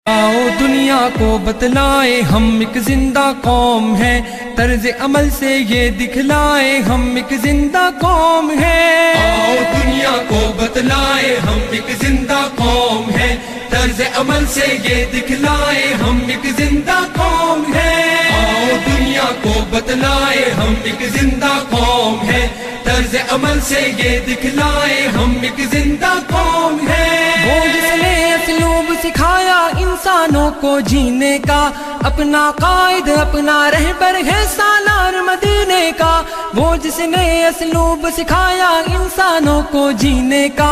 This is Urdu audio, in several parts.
آؤ دنیا کو بتلائے ہم ایک زندہ قوم ہے، طرز عمل سے یہ دکھلائے ہم ایک زندہ قوم ہے۔ آؤ دنیا کو بتلائے ہم ایک زندہ قوم ہے، طرز عمل سے یہ دکھلائے ہم ایک زندہ قوم ہے۔ آؤ دنیا کو بتلائے ہم ایک زندہ قوم ہے، طرز عمل سے یہ دکھلائے ہم ایک زندہ قوم ہے۔ وہ جس نے اسلوب سکھایا انسانوں کو جینے کا، اپنا قائد اپنا رہبر ہے سالار مدینے کا۔ وہ جس نے اسلوب سکھایا انسانوں کو جینے کا،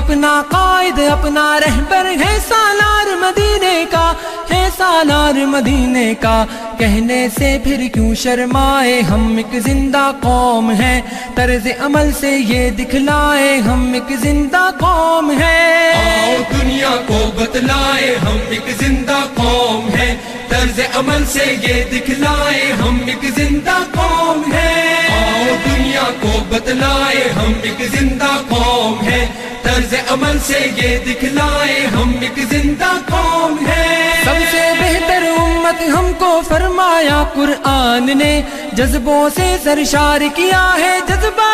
اپنا قائد اپنا رہبر ہے سالار مدینے کا، ہے سالار مدینے کا۔ کہنے سے پھر کیوں شرمائے ہم ایک زندہ قوم ہے، طرز عمل سے یہ دکھلائے ہم ایک زندہ قوم ہے۔ آؤ دنیا کو بتلائے ہم ایک زندہ قوم ہے، طرز عمل سے یہ دکھلائے ہم ایک زندہ قوم ہے۔ آؤ دنیا کو بتلائے ہم ایک زندہ قوم ہے، طرز عمل سے یہ دکھلائے ہم ایک زندہ قوم ہے۔ سب سے بہتر امت ہم کو فرمایا قرآن نے، جذبوں سے سرشار کیا ہے جذبہ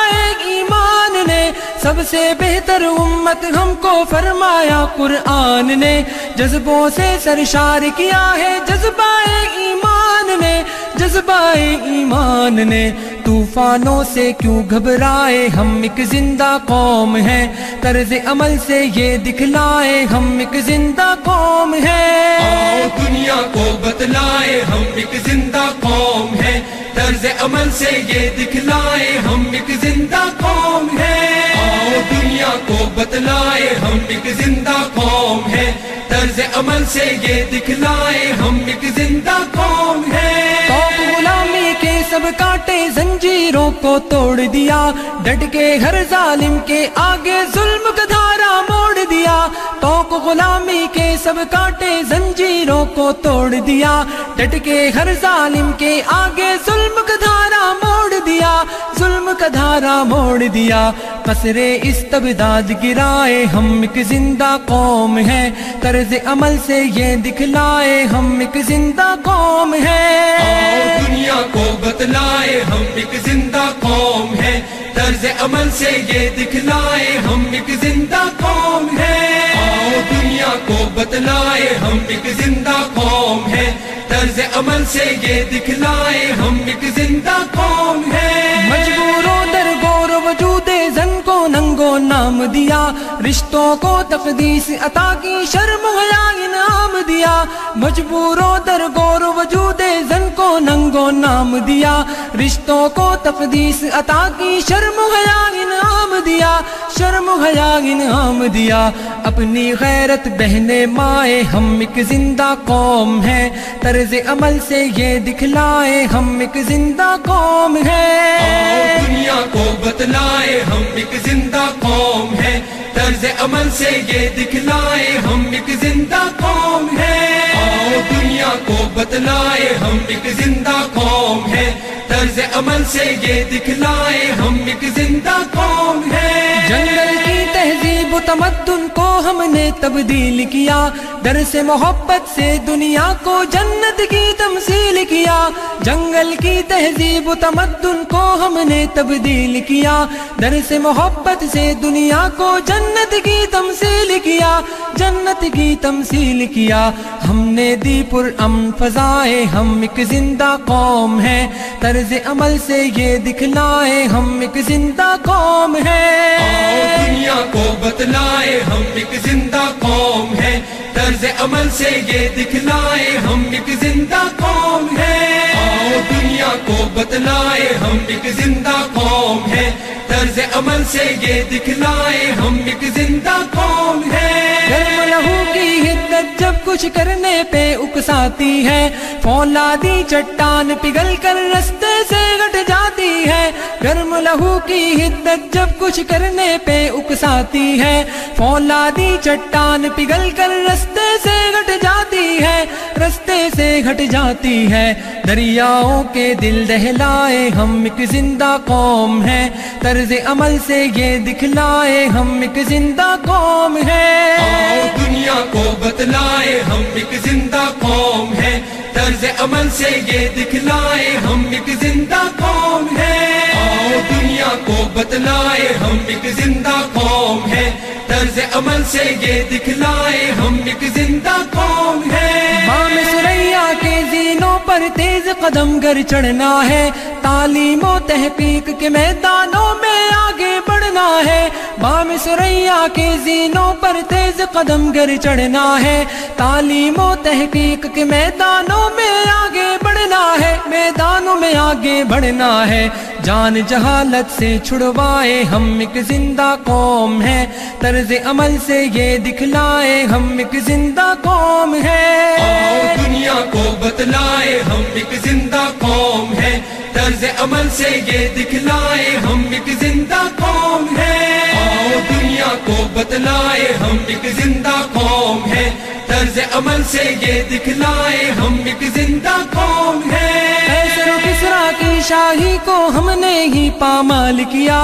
ایمان نے۔ سب سے بہتر امت ہم کو فرمایا قرآن نے، جذبوں سے سرشار کیا ہے جذبہ ایمان نے، جذبہ ایمان نے۔ طوفانوں سے کیوں گھبرائے ہم ایک زندہ قوم ہے، طرز عمل سے یہ دکھلائے ہم ایک زندہ قوم ہے۔ آؤ دنیا کو بتلائے ہم ایک زندہ قوم ہے، طرز عمل سے یہ دکھلائے ہم ایک زندہ قوم ہے۔ آؤ دنیا کو بتلائے ہم ایک زندہ قوم ہے، طرز عمل سے یہ دکھلائے ہم ایک زندہ قوم ہے۔ غلامی کے سب کانٹے زنجیروں کو توڑ دیا، ڈٹ کے ہر ظالم کے آگے ظلم کا دھارا موڑ دیا۔ توق غلامی کے سب کانٹے زنجیروں کو توڑ دیا، ڈٹ کے ہر ظالم کے آگے ظلم کا دھارا موڑ دیا، ظلم کا دھارا موڑ دیا۔ قصر استبداد گرائے ہم ایک زندہ قوم ہے، طرز عمل سے یہ دکھلائے ہم ایک زندہ قوم ہے۔ آؤ دنیا کو بتلائے ہم ایک زندہ قوم ہے، طرز عمل سے یہ دکھلائے ہم ایک زندہ قوم ہے۔ آؤ دنیا کو بتلائے ہم ایک زندہ قوم ہے، طرز عمل سے یہ دکھلائے ہم ایک زندہ قوم ہے۔ مجبوروں در گور وجود زن کو ننگو نام دیا، رشتوں کو تقدیس عطا کی شرم حیا انعام دیا۔ مجبوروں در گور وجود زن کو ننگو نام دیا، رشتوں کو تقدیس عطا کی شرم حیا انعام دیا، شرم حیا انعام دیا۔ اپنی غیرت بہنے مائے ہم ایک زندہ قوم ہے، طرز عمل سے یہ دکھلائے ہم ایک زندہ قوم ہے۔ آؤ دنیا کو بتلائے ہم ایک زندہ قوم ہے، طرز عمل سے یہ دکھلائے ہم ایک زندہ قوم ہے۔ آؤ دنیا کو بتلائے ہم ایک زندہ قوم ہے، طرز عمل سے یہ دکھلائے ہم ایک زندہ قوم ہے۔ جنگل کی تہذیب و تمدن کو ہم نے تبدیل کیا، درس محبت سے دنیا کو جنت کی تمثیل کیا۔ جنگل کی تہذیب و تمدن کو ہم نے تبدیل کیا، درس محبت سے دنیا کو جنت کی تمثیل کیا، جنت کی تمثیل کیا۔ ہم نے دی پرامن فضائے ہم ایک زندہ قوم ہے، طرز عمل سے یہ دکھلائے ہم ایک زندہ قوم ہے۔ آؤ دنیا کو بتلائے ہم ایک زندہ قوم ہے، طرز عمل سے یہ دکھلائے ہم ایک زندہ قوم ہے۔ آؤ دنیا کو بتلائے ہم ایک زندہ قوم ہے، طرز عمل سے یہ دکھلائے ہم ایک زندہ قوم ہے۔ گرم لہو کی حدت جب کچھ کرنے پہ اکساتی ہے، فولادی چٹان پگھل کر رستے سے گٹ جاتی ہے۔ گرم لہو کی حدت جب کچھ کرنے پہ اکساتی ہے، فولادی چٹان پگھل کر رستے سے گٹ جاتی ہے، رستے سے گھٹ جاتی ہے، دریاؤں کے دل دہلائے ہم ایک زندہ قوم ہیں، طرز عمل سے یہ دکھلائے ہم ایک زندہ قوم ہیں۔ آؤ دنیا کو بتلائے ہم ایک زندہ قوم ہیں، طرز عمل سے یہ دکھلائے ہم ایک زندہ قوم ہیں۔ آؤ دنیا کو بتلائے ہم ایک زندہ قوم ہیں، طرز عمل سے یہ دکھلائے ہم ایک زندہ قوم ہیں۔ بام ثریا کے زینوں پر تیز قدم گر چڑھنا ہے، تعلیم و تحقیق کے میدانوں میں آگے بڑھنا ہے۔ بام ثریا کے زینوں پر تیز قدم گر چڑھنا ہے، تعلیم و تحقیق کے میدانوں میں آگے بڑھنا ہے، میدانوں میں آگے بڑھنا ہے۔ جان جہالت سے چھڑوائے ہم ایک زندہ قوم ہیں، طرز عمل سے یہ دکھلائے ہم ایک زندہ قوم ہیں۔ آؤ دنیا کو بتلائے ہم ایک زندہ قوم ہیں، طرز عمل سے یہ دکھلائے ہم ایک زندہ قوم ہیں۔ آؤ دنیا کو بتلائے ہم ایک زندہ قوم ہیں، طرز عمل سے یہ دکھلائے ہم ایک زندہ قوم ہیں۔ قیصر و کسریٰ کی شاہی کو ہم نے ہی پامال کیا،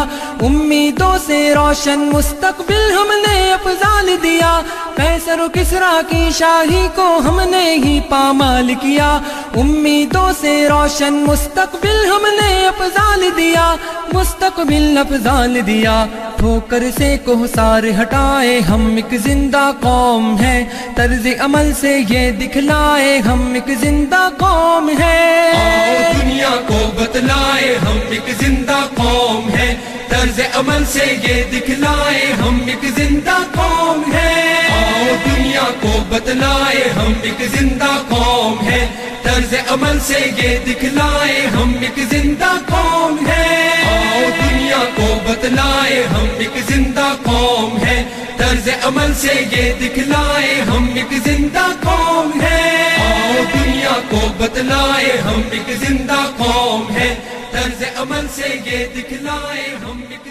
امیدوں سے روشن مستقبل ہم نے افضال دیا۔ قیصر و کسریٰ کی شاہی کو ہم نے ہی پامال کیا، امیدوں سے روشن مستقبل ہم نے افضال دیا، مستقبل افضال دیا۔ ٹھوکر سے کوہسار ہٹائے ہم ایک زندہ قوم ہیں، طرز عمل سے یہ دکھلائے ہم ایک زندہ قوم ہیں۔ آؤ دنیا کو بتلائے ہم ایک زندہ قوم ہیں، طرز عمل سے یہ دکھلائے ہم ایک زندہ قوم ہیں۔ آؤ دنیا کو بتلائے ہم ایک زندہ قوم ہیں، طرز عمل سے یہ دکھلائے ہم ایک زندہ قوم ہیں۔ آؤ دنیا کو بتلائے ہم ایک زندہ قوم ہیں، طرز عمل سے یہ دکھلائے ہم ایک زندہ قوم ہیں۔ آؤ دنیا کو بتلائے ہم ایک زندہ قوم ہیں، طرز عمل سے یہ دکھلائے ہم ایک